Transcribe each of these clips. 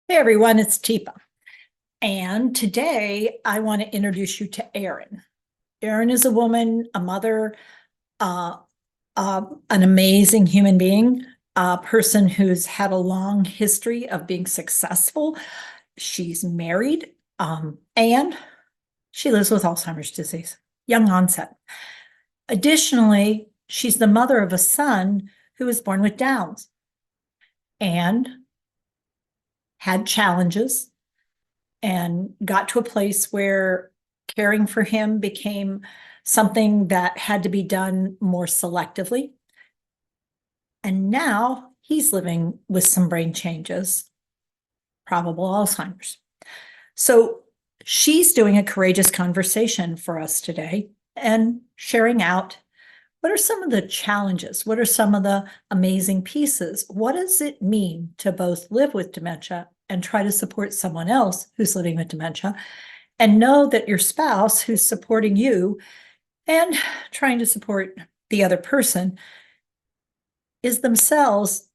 Hey everyone, it's Teepa. And today I want to introduce you to Erin. Erin is a woman, a mother, uh, an amazing human being, a person who's had a long history of being successful. She's married, and she lives with Alzheimer's disease, young onset. Additionally, she's the mother of a son who was born with Downs and had challenges and got to a place where caring for him became something that had to be done more selectively. And now he's living with some brain changes, probable Alzheimer's. So she's doing a courageous conversation for us today and sharing out what are some of the challenges? What are some of the amazing pieces? What does it mean to both live with dementia and try to support someone else who's living with dementia? And know that your spouse who's supporting you and trying to support the other person is themselves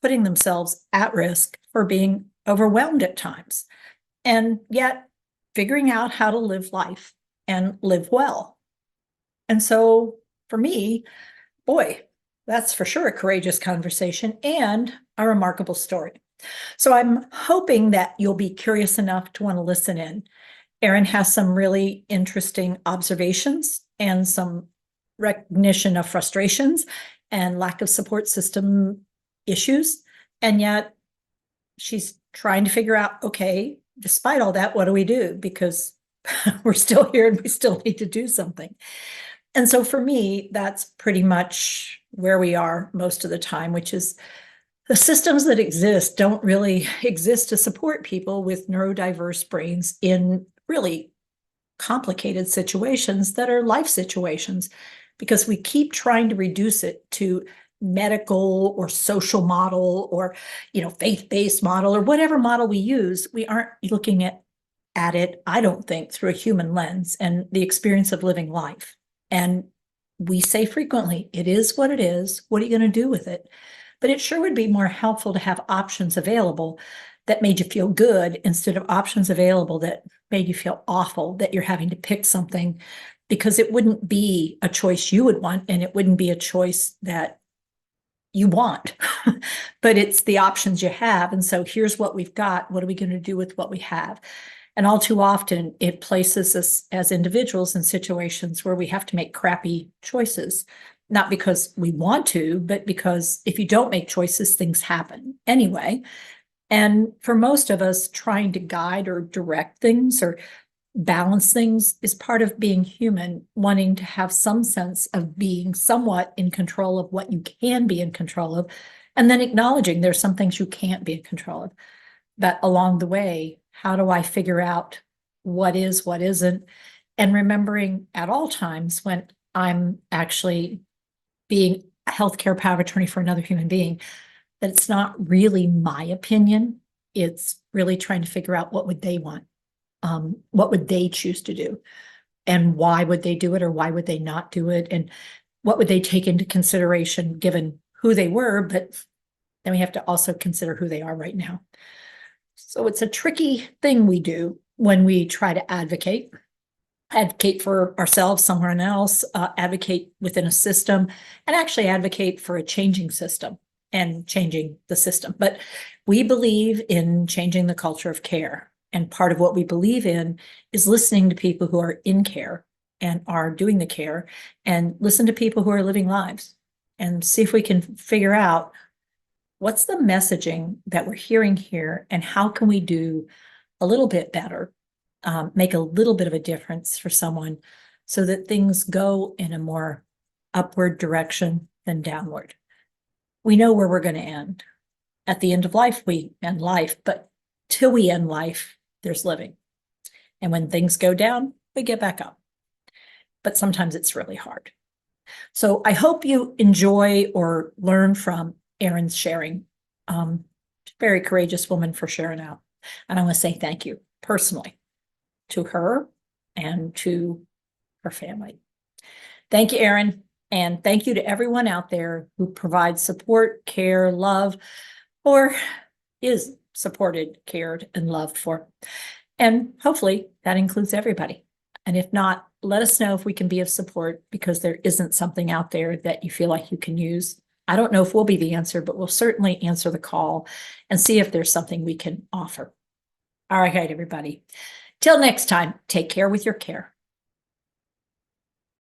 putting themselves at risk for being overwhelmed at times. And yet figuring out how to live life and live well. And so for me, boy, that's for sure a courageous conversation and a remarkable story. So I'm hoping that you'll be curious enough to want to listen in. Erin has some really interesting observations and some recognition of frustrations and lack of support system issues. And yet she's trying to figure out, okay, despite all that, what do we do? Because we're still here and we still need to do something. And so for me, that's pretty much where we are most of the time, which is the systems that exist don't really exist to support people with neurodiverse brains in really complicated situations that are life situations, because we keep trying to reduce it to medical or social model or faith-based model or whatever model we use. We aren't looking at it, I don't think, through a human lens and the experience of living life. And we say frequently, it is what it is. What are you going to do with it? But it sure would be more helpful to have options available that made you feel good instead of options available that made you feel awful, that you're having to pick something, because it wouldn't be a choice you would want and it wouldn't be a choice that you want, but it's the options you have. And so here's what we've got. What are we going to do with what we have? And all too often, it places us as individuals in situations where we have to make crappy choices, not because we want to, but because if you don't make choices, things happen anyway. And for most of us, trying to guide or direct things or balance things is part of being human, wanting to have some sense of being somewhat in control of what you can be in control of, and then acknowledging there's some things you can't be in control of. But along the way, how do I figure out what is, what isn't? And remembering at all times when I'm actually being a healthcare power of attorney for another human being, that it's not really my opinion. It's really trying to figure out what would they want? What would they choose to do? And why would they do it, or why would they not do it? And what would they take into consideration given who they were? But then we have to also consider who they are right now. So it's a tricky thing we do when we try to advocate for ourselves, someone else, advocate within a system, and actually advocate for a changing system and changing the system. But we believe in changing the culture of care. And part of what we believe in is listening to people who are in care and are doing the care, and listen to people who are living lives and see if we can figure out what's the messaging that we're hearing here and how can we do a little bit better, make a little bit of a difference for someone so that things go in a more upward direction than downward. We know where we're going to end. At the end of life, we end life, but till we end life, there's living. And when things go down, we get back up. But sometimes it's really hard. So I hope you enjoy or learn from Erin's sharing. Very courageous woman for sharing out. And I want to say thank you personally to her and to her family. Thank you, Erin. And thank you to everyone out there who provides support, care, love, or is supported, cared, and loved for. And hopefully that includes everybody. And if not, let us know if we can be of support, because there isn't something out there that you feel like you can use. I don't know if we'll be the answer, but we'll certainly answer the call and see if there's something we can offer. All right, everybody. Till next time, take care with your care.